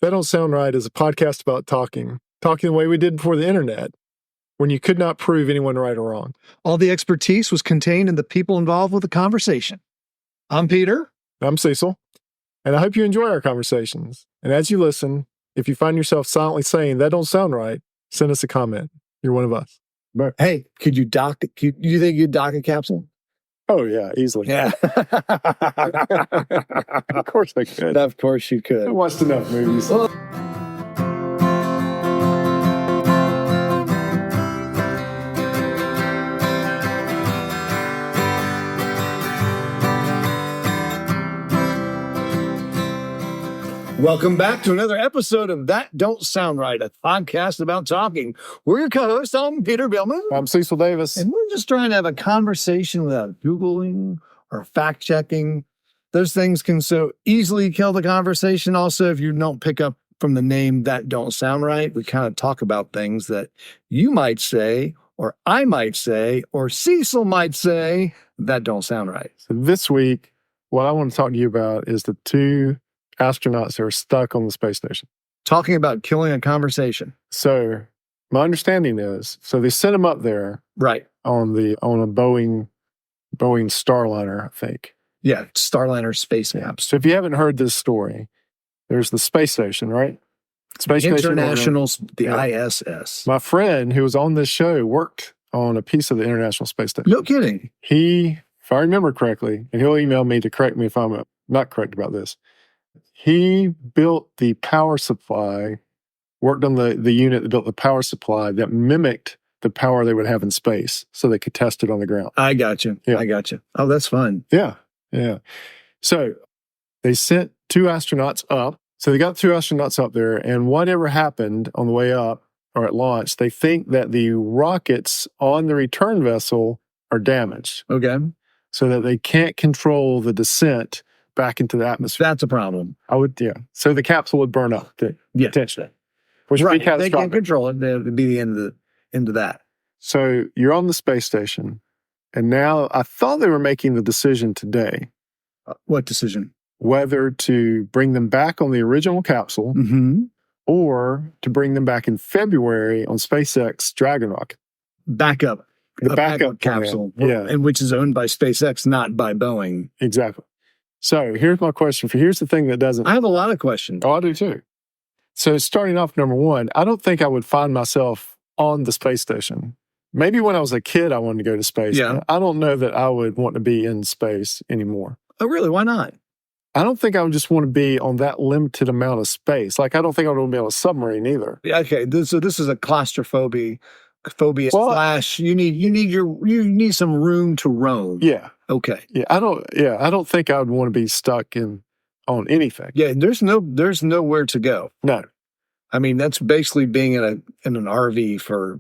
That Don't Sound Right is a podcast about talking the way we did before the internet, when you could not prove anyone right or wrong. All the expertise was contained in the people involved with the conversation. I'm Peter. I'm Cecil, and I hope you enjoy our conversations. And as you listen, if you find yourself silently saying, that don't sound right, send us a comment. You're one of us. Hey, could you dock? You think you'd dock a capsule? Oh, yeah, easily. Yeah. Of course I could. Of course you could. I watched enough movies. Welcome back to another episode of That Don't Sound Right, a podcast about talking. We're your co-hosts. I'm Peter Billman. I'm Cecil Davis. And we're just trying to have a conversation without Googling or fact-checking. Those things can so easily kill the conversation. Also, if you don't pick up from the name That Don't Sound Right, we kind of talk about things that you might say, or I might say, or Cecil might say, that don't sound right. So this week, what I want to talk to you about is the two astronauts that are stuck on the space station. Talking about killing a conversation. So my understanding is, so they sent them up there, right, on a Boeing Starliner, I think. Yeah, Starliner space maps. So if you haven't heard this story, there's the space station, right? Space International, the yeah. ISS. My friend who was on this show worked on a piece of the International Space Station. No kidding. He, if I remember correctly, and he'll email me to correct me if I'm not correct about this, he built the power supply, worked on the unit that built the power supply that mimicked the power they would have in space so they could test it on the ground. I got you. Yeah. I got you. Oh, that's fun. Yeah. Yeah. So they sent two astronauts up. So they got two astronauts up there, and whatever happened on the way up or at launch, they think that the rockets on the return vessel are damaged. Okay. So that they can't control the descent back into the atmosphere. That's a problem. Yeah. So the capsule would burn up potentially. Which would be catastrophic. They can't control it. That would be the end of that. So you're on the space station, and now I thought they were making the decision today. What decision? Whether to bring them back on the original capsule or to bring them back in February on SpaceX Dragon rocket. Backup. The backup capsule. Yeah. And which is owned by SpaceX, not by Boeing. Exactly. So here's my question here's the thing that doesn't... I have a lot of questions. Oh, I do too. So starting off, number one, I don't think I would find myself on the space station. Maybe when I was a kid, I wanted to go to space. Yeah. I don't know that I would want to be in space anymore. Oh, really? Why not? I don't think I would just want to be on that limited amount of space. Like, I don't think I would want to be on a submarine either. Okay, so this is a claustrophobia slash you need some room to roam. Yeah. Okay. Yeah. I don't think I would want to be stuck on anything. Yeah, there's nowhere to go. No. I mean, that's basically being in an RV for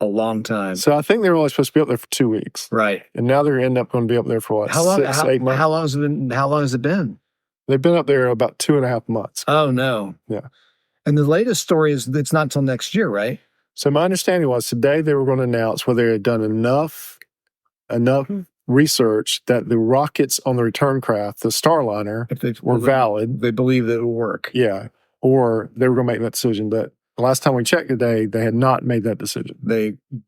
a long time. So I think they were only supposed to be up there for 2 weeks. Right. And now they're end up going to be up there for what? How long 8 months? How long has it been? They've been up there about 2.5 months. Oh no. Yeah. And the latest story is it's not till next year, right? So my understanding was today they were going to announce whether they had done enough research that the rockets on the return craft, the Starliner, were valid. They believe that it will work. Yeah. Or they were going to make that decision. But the last time we checked today, they had not made that decision.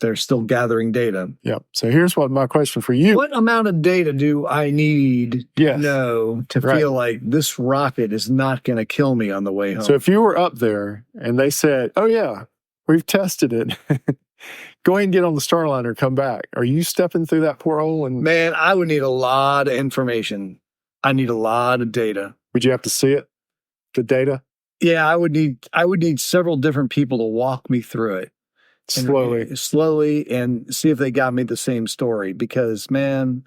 They're still gathering data. Yeah. So here's what my question for you. What amount of data do I need to know to feel like this rocket is not going to kill me on the way home? So if you were up there and they said, oh yeah, we've tested it. Go ahead and get on the Starliner, come back. Are you stepping through that porthole? Man, I would need a lot of information. I need a lot of data. Would you have to see it? The data? Yeah, I would need several different people to walk me through it. Slowly and see if they got me the same story. Because, man,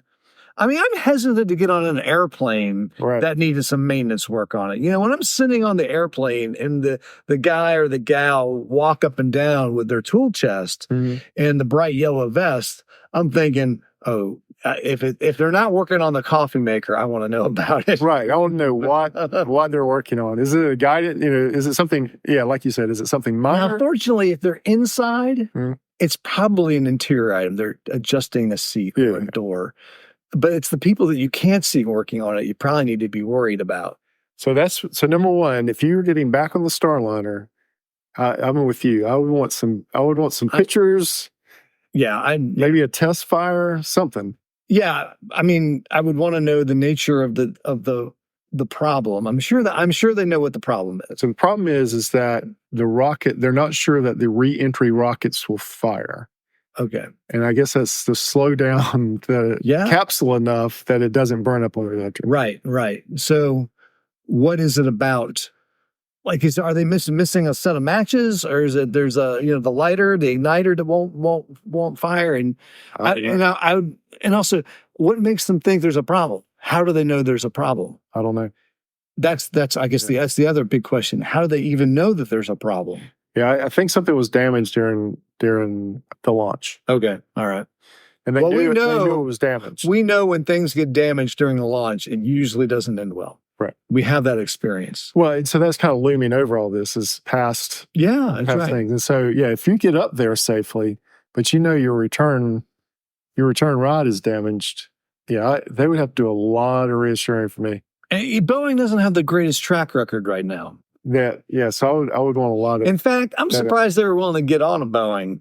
I mean, I'm hesitant to get on an airplane that needed some maintenance work on it. You know, when I'm sitting on the airplane and the guy or the gal walk up and down with their tool chest and the bright yellow vest, I'm thinking, oh, if they're not working on the coffee maker, I want to know about it. Right. I want to know what they're working on. Is it a guided, is it something, like you said, is it something minor? Now, fortunately, if they're inside, it's probably an interior item. They're adjusting a seat or a door. But it's the people that you can't see working on it you probably need to be worried about. So number one, if you were getting back on the Starliner, I'm with you. I would want some pictures. Maybe a test fire, something. Yeah, I mean, I would want to know the nature of the problem. I'm sure they know what the problem is. So the problem is that the rocket, they're not sure that the re-entry rockets will fire. Okay. And I guess that's to slow down the capsule enough that it doesn't burn up on the electric. Right. So what is it about? Like, are they missing a set of matches, or is it there's the lighter, the igniter that won't fire, and also what makes them think there's a problem? How do they know there's a problem? I don't know. That's I guess that's the other big question. How do they even know that there's a problem? Yeah, I think something was damaged during the launch. Okay, all right. And they knew it was damaged. We know when things get damaged during the launch, it usually doesn't end well. Right. We have that experience. Well, so that's kind of looming over all this is past that's right. things. And so, if you get up there safely, but your return rod is damaged, they would have to do a lot of reassuring for me. And Boeing doesn't have the greatest track record right now. So I would want a lot of. In fact, I'm surprised they were willing to get on a Boeing.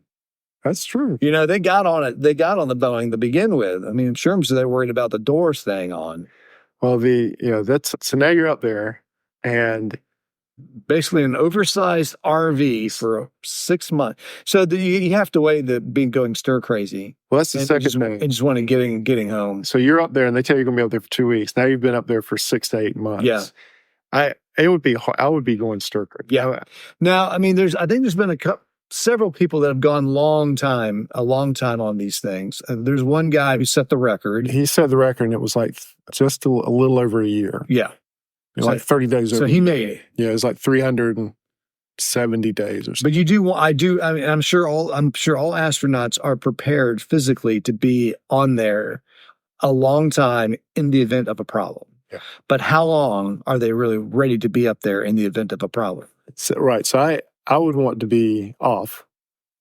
That's true. They got on it. They got on the Boeing to begin with. I mean, in terms of they're worried about the door staying on. Well, so now you're up there, and basically an oversized RV for 6 months. So you have to weigh being going stir crazy. Well, that's the second thing. And just want to getting home. So you're up there, and they tell you you're going to be up there for 2 weeks. Now you've been up there for 6 to 8 months. Yeah, I would be going stir crazy. Yeah. Now, I mean, I think there's been several people that have gone a long time on these things. There's one guy who set the record. He set the record, and it was like just a little over a year. Yeah. Like 30 days over. So he made it. Yeah, it was like 370 days or something. But I'm sure all astronauts are prepared physically to be on there a long time in the event of a problem. Yeah. But how long are they really ready to be up there in the event of a problem? Right. So I would want to be off.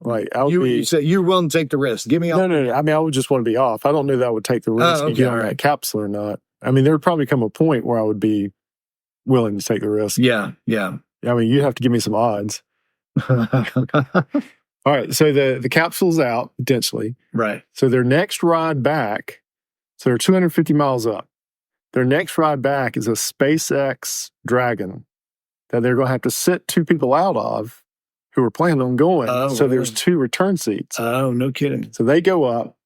Like you say you're willing to take the risk. Give me off. No. I mean, I would just want to be off. I don't know that I would take the risk and get on that capsule or not. I mean, there would probably come a point where I would be willing to take the risk. Yeah. I mean, you'd have to give me some odds. All right. So the capsule's out potentially. Right. So their next ride back, so they're 250 miles up. Their next ride back is a SpaceX Dragon that they're going to have to sit 2 people out of who are planning on going. So there's 2 return seats. Oh, no kidding. So they go up.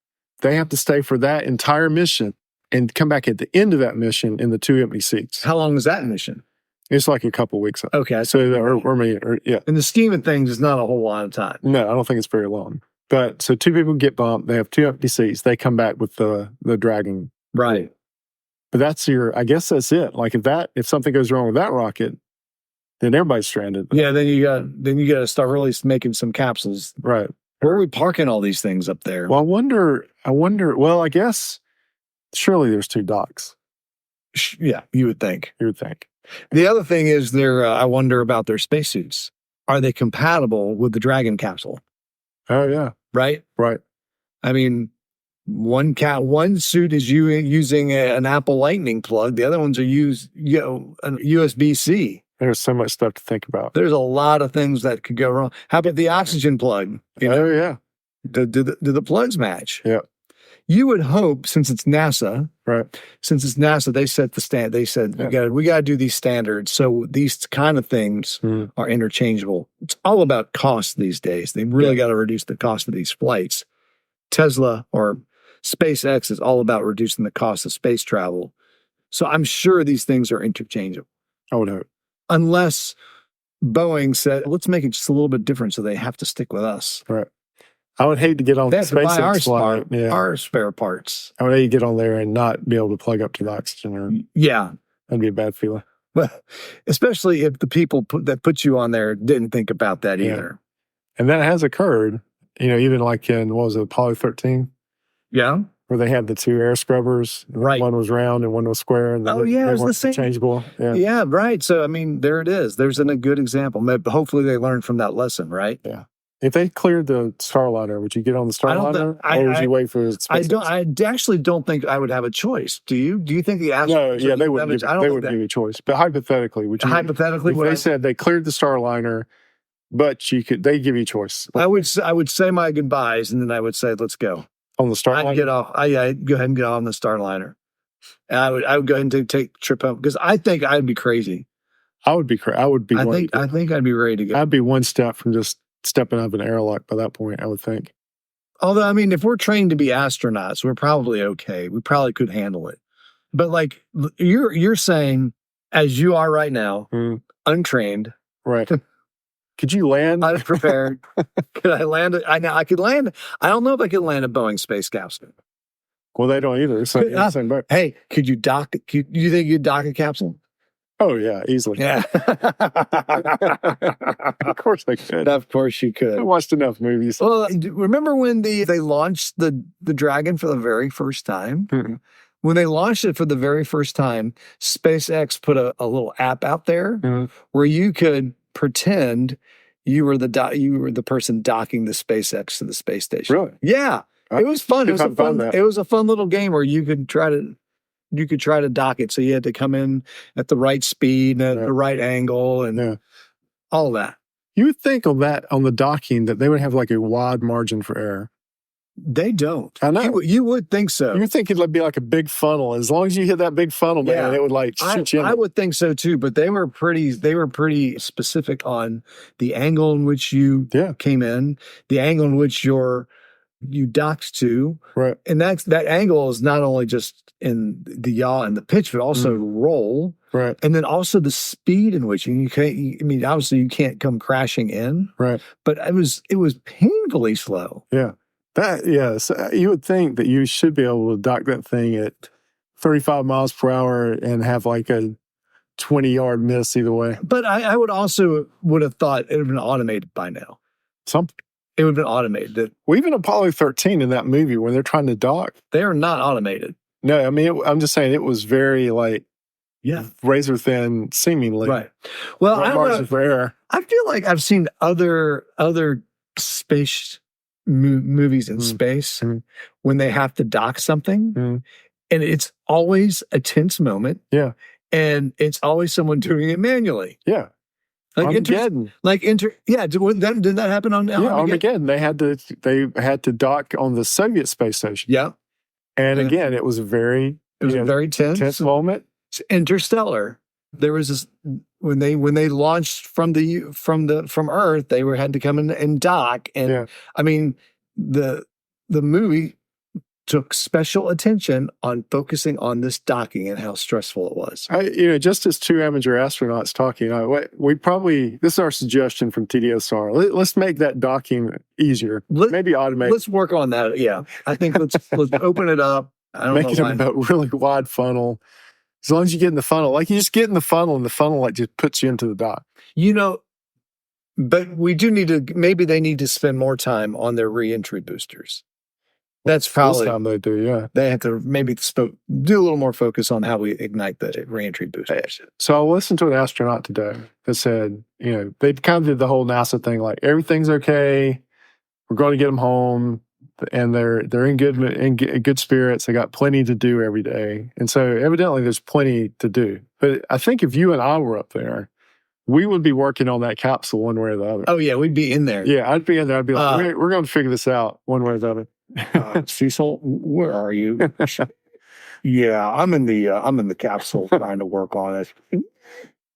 They have to stay for that entire mission and come back at the end of that mission in the 2 empty seats. How long is that mission? It's like a couple weeks. Okay. So, in the scheme of things, it's not a whole lot of time. No, I don't think it's very long. But so 2 people get bumped. They have 2 empty seats. They come back with the Dragon. Right. But I guess that's it. Like if something goes wrong with that rocket, then everybody's stranded. Yeah. Then you got to start really making some capsules. Right. Where are we parking all these things up there? Well, I wonder, well, I guess surely there's 2 docks. Yeah, you would think. The other thing is I wonder about their spacesuits. Are they compatible with the Dragon capsule? Oh, yeah. Right? Right. I mean, one suit is using an Apple Lightning plug. The other ones are an USB-C. There's so much stuff to think about. There's a lot of things that could go wrong. How about the oxygen plug? Oh, yeah. Do the plugs match? Yeah. You would hope, since it's NASA, right? Since it's NASA, they set the stand. They said we got to do these standards. So these kind of things are interchangeable. It's all about cost these days. They really got to reduce the cost of these flights. Tesla or SpaceX is all about reducing the cost of space travel. So I'm sure these things are interchangeable. I would hope, unless Boeing said, "Let's make it just a little bit different," so they have to stick with us. Right. I would hate to get on SpaceX flight. Our spare parts. I would hate to get on there and not be able to plug up to the oxygen. That'd be a bad feeling. Well, especially if the people that put you on there didn't think about that either. And that has occurred. Even like in Apollo 13? Yeah. Where they had the 2 air scrubbers. Right. One was round and one was square. And it was the same. Changeable. Yeah, right. So, I mean, there it is. There's a good example. Hopefully they learned from that lesson, right? Yeah. If they cleared the Starliner, would you get on the Starliner, or would you wait for SpaceX? I actually don't think I would have a choice. Do you? Do you think the astronauts? No, yeah, they wouldn't. They wouldn't give you a choice. But hypothetically, would you? Hypothetically, if they said they cleared the Starliner, but you could, they give you a choice. I would say my goodbyes, and then I would say, "Let's go on the Starliner." I'd get off. I'd go ahead and get on the Starliner. And I would go ahead and take a trip home because I think I'd be crazy. I would be crazy. I think I'd be ready to go. I'd be one step from just stepping out of an airlock by that point, I would think. Although, I mean, if we're trained to be astronauts, we're probably okay. We probably could handle it. But like you're saying, as you are right now, untrained. Right. Could you land? Unprepared. Could I land it? I could land. I don't know if I could land a Boeing space capsule. Well, they don't either. So, same boat. Hey, could you dock? Do you think you'd dock a capsule? Oh, yeah, easily. Yeah. Of course I could. Of course you could. I watched enough movies. Well, remember when they launched the Dragon for the very first time? Mm-hmm. When they launched it for the very first time, SpaceX put a little app out there where you could pretend you were the person docking the SpaceX to the space station. Really? Yeah. It was fun. It was a fun little game where you could try to dock it. So you had to come in at the right speed, at the right angle, and all of that. You would think on the docking that they would have like a wide margin for error. They don't. I know. You would think so. You would think it'd be like a big funnel. As long as you hit that big funnel, man, it would like shoot you in. I would think so too, but they were pretty specific on the angle in which you came in, the angle in which you docked to. Right. And that angle is not only just in the yaw and the pitch, but also roll. Right. And then also the speed in which obviously you can't come crashing in. Right. But it was painfully slow. Yeah. So you would think that you should be able to dock that thing at 35 miles per hour and have like a 20-yard miss either way. But I would have thought it would have been automated by now. It would have been automated. Well, even Apollo 13 in that movie, when they're trying to dock, they are not automated. No, I mean, I'm just saying it was very razor thin, seemingly. Right. Well, margin for error. I feel like I've seen other space movies in space when they have to dock something, and it's always a tense moment. Yeah. And it's always someone doing it manually. Yeah. Like Armageddon. Did that happen on Armageddon? Yeah, Armageddon. They had to dock on the Soviet space station. Yeah. And again, it was a very tense moment. It's Interstellar. There was this when they launched from Earth, they had to come in and dock. And I mean, the movie took special attention on focusing on this docking and how stressful it was. Just as two amateur astronauts talking, this is our suggestion from TDSR. Let's make that docking easier. Maybe automate. Let's work on that. Yeah, I think let's open it up. Make it a really wide funnel. As long as you get in the funnel, like you just get in the funnel, and the funnel like just puts you into the dock. But we do need to. Maybe they need to spend more time on their reentry boosters. That's probably this time they do. Yeah, they have to maybe do a little more focus on how we ignite the reentry boosters. So I listened to an astronaut today that said, they kind of did the whole NASA thing, like everything's okay, we're going to get them home, and they're in good spirits. They got plenty to do every day, and so evidently there's plenty to do. But I think if you and I were up there, we would be working on that capsule one way or the other. Oh yeah, we'd be in there. Yeah, I'd be in there. I'd be like, we're going to figure this out one way or the other. Cecil, where are you? Yeah, I'm in the capsule trying to work on it.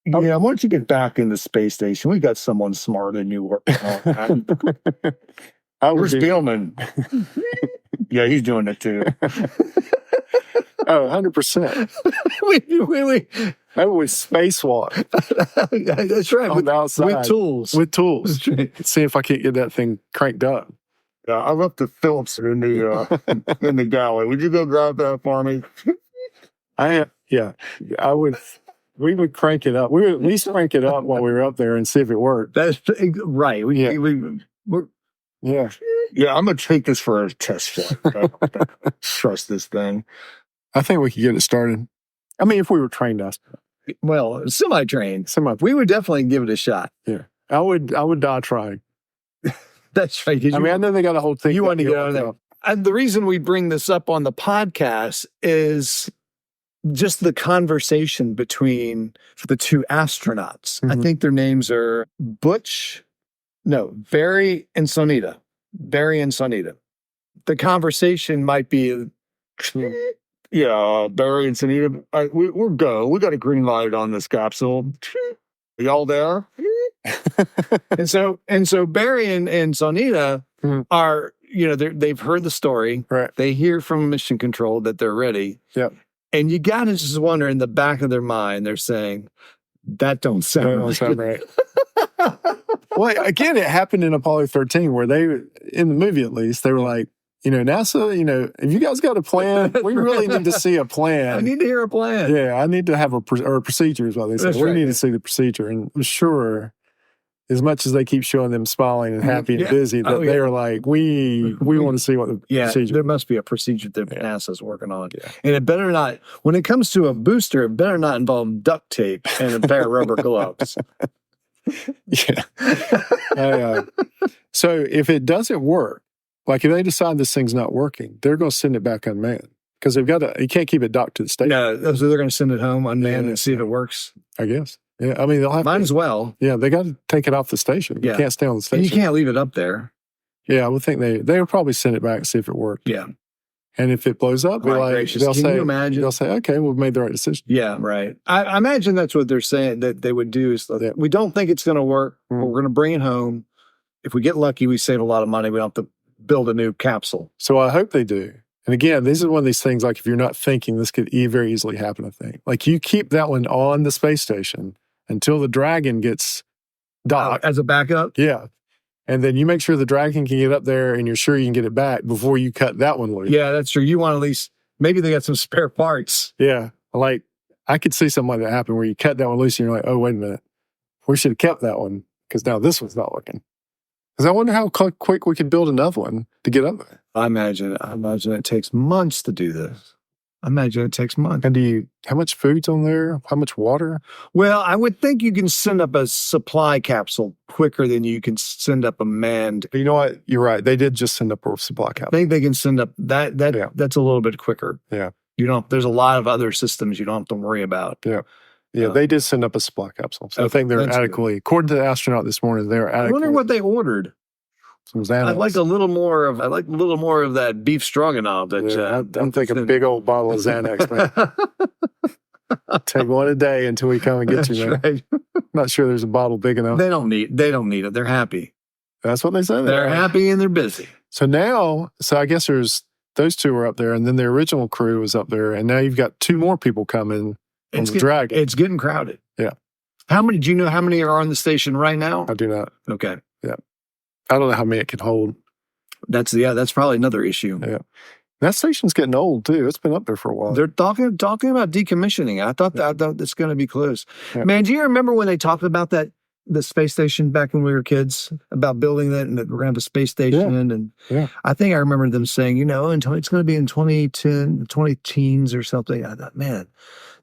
Yeah, why don't you get back in the space station? We got someone smarter than you working on that. Where's Spielman? Yeah, he's doing it too. 100%. Maybe we spacewalk. That's right. On the outside. With tools. Right. See if I can't get that thing cranked up. Yeah, I left the Phillips in the galley. Would you go grab that for me? I would. We would crank it up. We would at least crank it up while we were up there and see if it worked. That's right. Yeah, I'm gonna take this for a test flight. Trust this thing. I think we could get it started. I mean, if we were trained us. Well, semi-trained. We would definitely give it a shot. Yeah, I would die trying. That's right. I mean, I know they got a whole thing. You want to get out of there. And the reason we bring this up on the podcast is just the conversation between the two astronauts. I think their names are Barry and Sunita. Barry and Sunita. The conversation might be, yeah, Barry and Sunita, we're go. We got a green light on this capsule. Y'all there? and so Barry and Sunita are, they've heard the story. Right. They hear from mission control that they're ready. Yep. And you got to just wonder in the back of their mind, they're saying, that don't sound right. Well, again, it happened in Apollo 13 where they, in the movie at least, they were like, NASA, if you guys got a plan, we really need to see a plan. I need to hear a plan. Yeah, I need to have a procedure is what they said. We need to see the procedure. And I'm sure, as much as they keep showing them smiling and happy and busy, that they are like, we want to see what the procedure. There must be a procedure that NASA's working on. Yeah. And it better not, when it comes to a booster, it better not involve duct tape and a pair of rubber gloves. Yeah. So if it doesn't work, like if they decide this thing's not working, they're going to send it back unmanned because they've got to. You can't keep it docked to the station. No, so they're going to send it home unmanned and see if it works. I guess. Yeah, I mean they'll have. Might as well. Yeah, they got to take it off the station. Yeah. You can't stay on the station. And you can't leave it up there. Yeah, I would think they will probably send it back and see if it worked. Yeah. And if it blows up, they'll say, okay, we've made the right decision. Yeah, right. I imagine that's what they're saying that they would do is we don't think it's going to work. But we're going to bring it home. If we get lucky, we save a lot of money. We don't have to build a new capsule. So I hope they do. And again, this is one of these things, like if you're not thinking, this could very easily happen, I think. Like you keep that one on the space station until the Dragon gets docked. As a backup? Yeah. And then you make sure the Dragon can get up there and you're sure you can get it back before you cut that one loose. Yeah, that's true. You want at least, maybe they got some spare parts. Yeah. Like I could see something like that happen where you cut that one loose and you're like, oh, wait a minute. We should have kept that one because now this one's not working. Because I wonder how quick we could build another one to get up there. I imagine it takes months to do this. I imagine it takes months. And how much food's on there? How much water? Well, I would think you can send up a supply capsule quicker than you can send up a manned. You know what? You're right. They did just send up a supply capsule. I think they can send up that. That's a little bit quicker. Yeah. There's a lot of other systems you don't have to worry about. Yeah. Yeah, they did send up a supply capsule. So I think they're adequately, according to the astronaut this morning, they're adequately. I wonder what they ordered. I'd like a little more of that beef stroganoff. I'm thinking a big old bottle of Xanax, man. Take one a day until we come and get you, man. Right. Not sure there's a bottle big enough. They don't need it. They're happy. That's what they said. They're happy and they're busy. So I guess there's those two are up there, and then the original crew was up there, and now you've got two more people coming on the Dragon. It's getting crowded. Yeah. Do you know how many are on the station right now? I do not. Okay. Yeah. I don't know how many it can hold. That's probably another issue. Yeah. That station's getting old too. It's been up there for a while. They're talking about decommissioning. I thought it's going to be close. Yeah. Man, do you remember when they talked about the space station back when we were kids, about building that and that we're going to have a space station? Yeah. And I think I remember them saying, until it's going to be in 2010, 20 teens or something. I thought, man,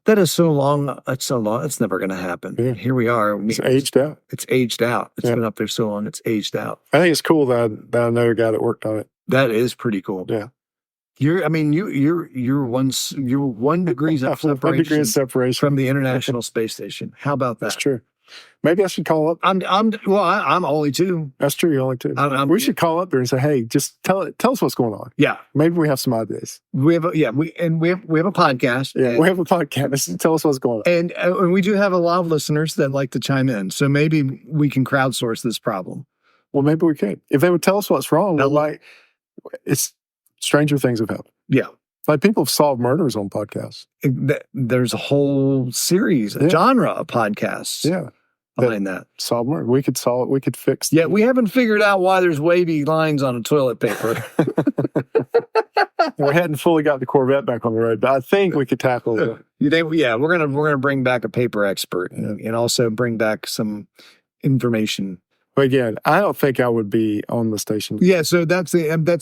that is so long. It's so long. It's never going to happen. Yeah. Here we are. It's aged out. It's aged out. It's been up there so long. It's aged out. I think it's cool that I know a guy that worked on it. That is pretty cool. Yeah. You're 1 degree of separation from the International Space Station. How about that? That's true. Maybe I should call up. I'm only 2. That's true. You're only 2. We should call up there and say, hey, just tell us what's going on. Yeah. Maybe we have some ideas. We have a podcast. Yeah, we have a podcast. Tell us what's going on. And we do have a lot of listeners that like to chime in. So maybe we can crowdsource this problem. Well, maybe we could. If they would tell us what's wrong, it's stranger things have happened. Yeah. Like people have solved murders on podcasts. There's a whole series, a genre of podcasts. Yeah. Behind that. Solve murder. We could solve it. We could fix. Yeah, we haven't figured out why there's wavy lines on a toilet paper. We hadn't fully got the Corvette back on the road, but I think we could tackle it. Yeah, we're gonna bring back a paper expert and also bring back some information. But again, I don't think I would be on the station. Yeah, so that's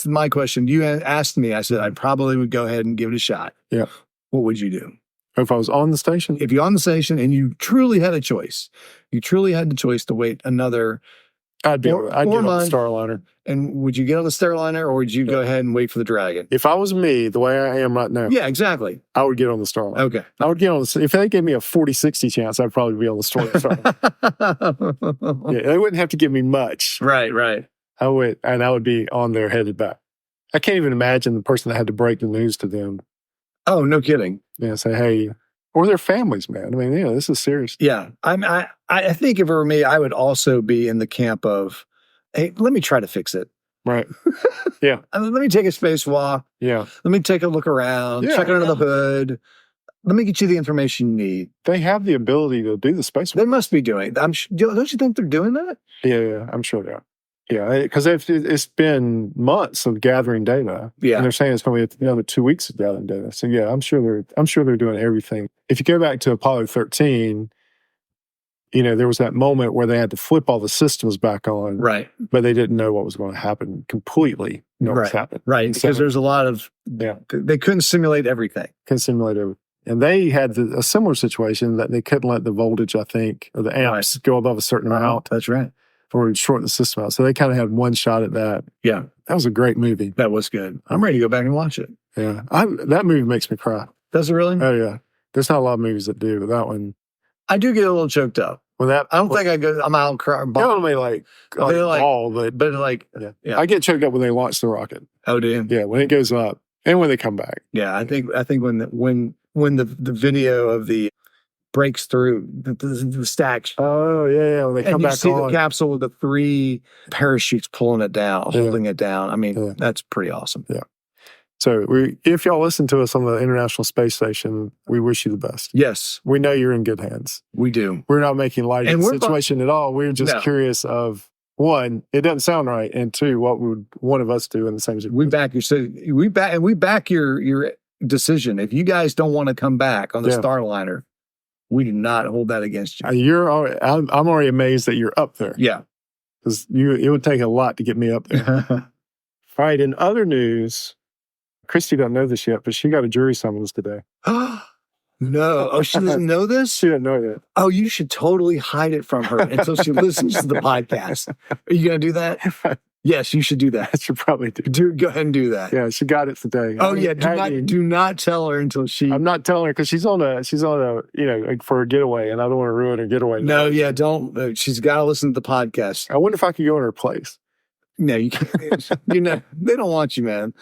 my question. You asked me. I said I probably would go ahead and give it a shot. Yeah. What would you do? If I was on the station? If you're on the station and you truly had a choice, to wait another I'd get on the month. Starliner. And would you get on the Starliner, or would you go ahead and wait for the Dragon? If I was me, the way I am right now, yeah, exactly, I would get on the Starliner. Okay, I would get on the. If they gave me a 40-60 chance, I'd probably be on the Starliner. Yeah, they wouldn't have to give me much. Right. I would be on there headed back. I can't even imagine the person that had to break the news to them. Oh, no kidding. Yeah, say, hey, or their families, man. I mean, this is serious. Yeah, I think if it were me, I would also be in the camp of, hey, let me try to fix it. Right. Yeah. Let me take a spacewalk. Yeah. Let me take a look around, check under the hood. Let me get you the information you need. They have the ability to do the spacewalk. They must be doing it. Don't you think they're doing that? Yeah, I'm sure they are. Yeah, because it's been months of gathering data. Yeah, and they're saying it's going to be another 2 weeks of gathering data. So yeah, I'm sure they're doing everything. If you go back to Apollo 13, there was that moment where they had to flip all the systems back on, right? But they didn't know what was going to happen completely. What was happening, right? Because there's a lot of they couldn't simulate everything. And they had a similar situation that they couldn't let the voltage, I think, or the amps go above a certain amount. That's right. Or we'd shorten the system out. So they kind of had one shot at that. Yeah. That was a great movie. That was good. I'm ready to go back and watch it. Yeah. That movie makes me cry. Does it really? Oh, yeah. There's not a lot of movies that do, but that one. I do get a little choked up. I don't think I'm out crying. I don't mean but I get choked up when they launch the rocket. Oh, do you? Yeah, when it goes up and when they come back. Yeah, I think when the video of the breaks through the stacks. Oh, yeah. When they come back see the capsule with the 3 parachutes pulling it down, holding it down. I mean, that's pretty awesome. Yeah. So if y'all listen to us on the International Space Station, we wish you the best. Yes. We know you're in good hands. We do. We're not making light of the situation at all. We're just curious of, 1, it doesn't sound right, and 2, what would one of us do in the same situation? We back your decision. If you guys don't want to come back on the Starliner, we do not hold that against you. I'm already amazed that you're up there. Yeah. Because it would take a lot to get me up there. All right, in other news, Christy doesn't know this yet, but she got a jury summons today. No. Oh, she doesn't know this? She didn't know yet. Oh, you should totally hide it from her until she listens to the podcast. Are you going to do that? Yes, you should do that. I should probably do. Go ahead and do that. Yeah, she got it today. Oh, do not tell her until she. I'm not telling her because she's on a for a getaway, and I don't want to ruin her getaway. No, yeah, don't. She's got to listen to the podcast. I wonder if I could go in her place. No, you can't. They don't want you, man.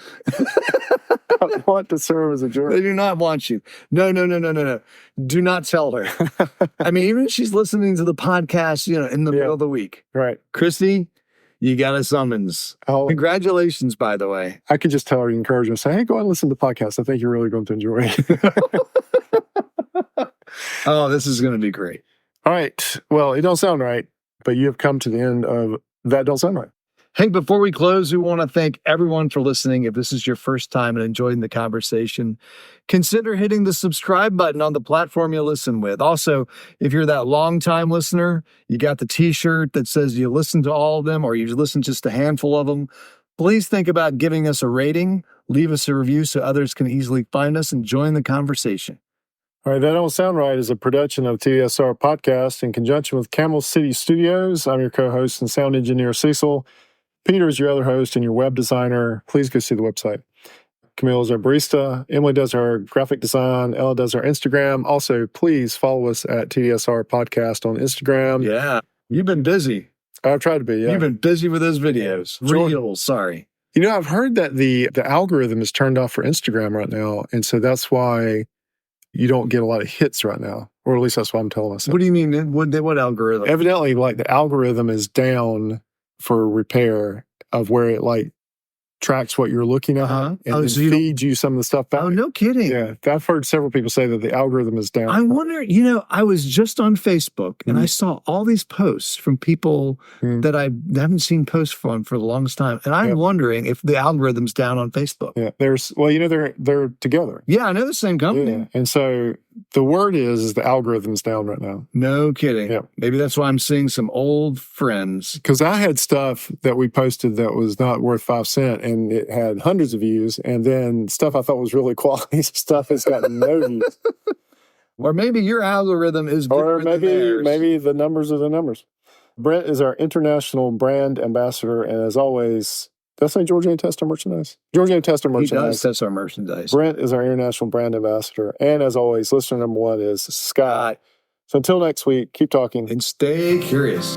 I want to serve as a jury. They do not want you. No. Do not tell her. I mean, even if she's listening to the podcast, in the middle of the week. Right. Christy, you got a summons. Oh, congratulations, by the way. I could just tell her, encourage her, say, hey, go and listen to the podcast. I think you're really going to enjoy it. Oh, this is going to be great. All right. Well, it don't sound right, but you have come to the end of That Don't Sound Right. Hey, before we close, we want to thank everyone for listening. If this is your first time and enjoying the conversation, consider hitting the subscribe button on the platform you listen with. Also, if you're that long-time listener, you got the t-shirt that says you listen to all of them or you listen just a handful of them, please think about giving us a rating, leave us a review so others can easily find us and join the conversation. All right, That Don't Sound Right is a production of TDSR Podcast in conjunction with Camel City Studios. I'm your co-host and sound engineer, Cecil. Peter is your other host and your web designer. Please go see the website. Camille is our barista. Emily does our graphic design. Ella does our Instagram. Also, please follow us at TDSR Podcast on Instagram. Yeah. You've been busy. I've tried to be, yeah. You've been busy with those videos. Reels, sorry. I've heard that the algorithm is turned off for Instagram right now, and so that's why you don't get a lot of hits right now. Or at least that's what I'm telling myself. What do you mean? What algorithm? Evidently, the algorithm is down for repair of where it tracks what you're looking at and then feeds you some of the stuff back. Oh, no kidding. Yeah. I've heard several people say that the algorithm is down. I wonder, I was just on Facebook and I saw all these posts from people that I haven't seen posts from for the longest time. And I'm wondering if the algorithm's down on Facebook. Yeah. They're together. Yeah, I know the same company. Yeah. And so the word is the algorithm's down right now. No kidding. Yeah. Maybe that's why I'm seeing some old friends. Because I had stuff that we posted that was not worth 5 cents and it had hundreds of views. And then stuff I thought was really quality stuff has gotten no views. Or maybe your algorithm is different than theirs. Maybe the numbers are the numbers. Brent is our international brand ambassador. And as always, did I say Georgian test our merchandise? Georgian test our merchandise. He does test our merchandise. Brent is our international brand ambassador. And as always, listener number one is Scott. So until next week, keep talking and stay curious.